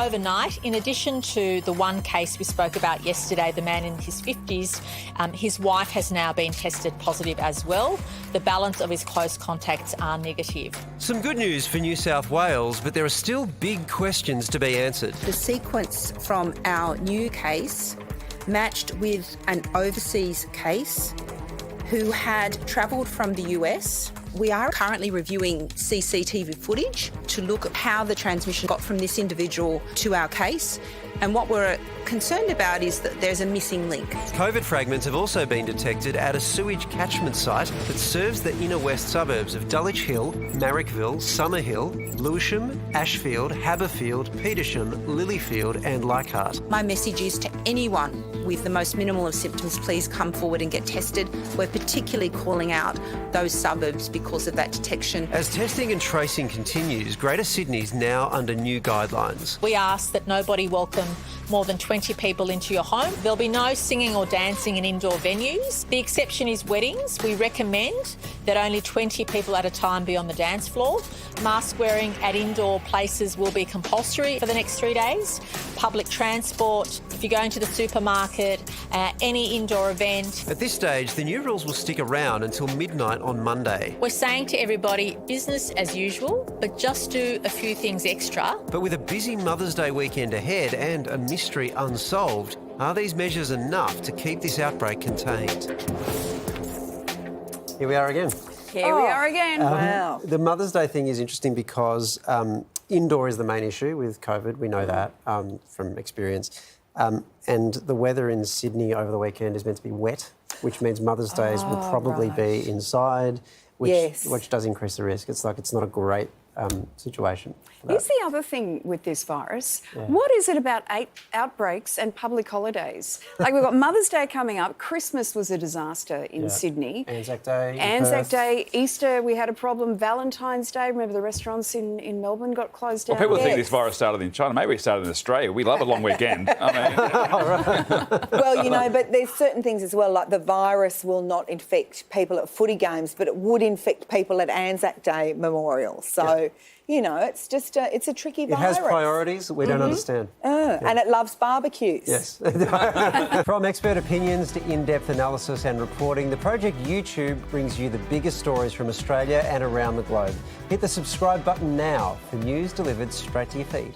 overnight, in addition to the one case we spoke about yesterday, the man in his 50s, his wife has now been tested positive as well. The balance of his close contacts are negative. Some good news for New South Wales, but there are still big questions to be answered. The sequence from our new case matched with an overseas case who had travelled from the US. We are currently reviewing CCTV footage to look at how the transmission got from this individual to our case. And what we're concerned about is that there's a missing link. COVID fragments have also been detected at a sewage catchment site that serves the inner west suburbs of Dulwich Hill, Marrickville, Summerhill, Lewisham, Ashfield, Haberfield, Petersham, Lilyfield and Leichhardt. My message is to anyone with the most minimal of symptoms, please come forward and get tested. We're particularly calling out those suburbs because of that detection. As testing and tracing continues, Greater Sydney's now under new guidelines. We ask that nobody welcome more than 20 people into your home. There'll be no singing or dancing in indoor venues. The exception is weddings. We recommend that only 20 people at a time be on the dance floor. Mask wearing at indoor places will be compulsory for the next 3 days. Public transport, if you're going to the supermarket, any indoor event. At this stage, the new rules will stick around until midnight on Monday. We're saying to everybody, business as usual, but just do a few things extra. But with a busy Mother's Day weekend ahead and a mystery unsolved, are these measures enough to keep this outbreak contained? Here we are again. Here we are again. Wow. The Mother's Day thing is interesting because indoor is the main issue with COVID. We know that from experience. And the weather in Sydney over the weekend is meant to be wet, which means Mother's Days will probably be inside, which does increase the risk. It's not a great situation. Here's the other thing with this virus. Yeah. What is it about outbreaks and public holidays? Like, we've got Mother's Day coming up. Christmas was a disaster in Sydney. Anzac Day. Anzac Day. Easter, we had a problem. Valentine's Day, remember the restaurants in Melbourne got closed down? Well, people think this virus started in China. Maybe it started in Australia. We love a long weekend. Well, you know, but there's certain things as well, like the virus will not infect people at footy games, but it would infect people at Anzac Day memorials. So, you know, it's just it's a tricky virus. It has priorities that we don't understand. And it loves barbecues. Yes. From expert opinions to in-depth analysis and reporting, the Project YouTube brings you the biggest stories from Australia and around the globe. Hit the subscribe button now for news delivered straight to your feed.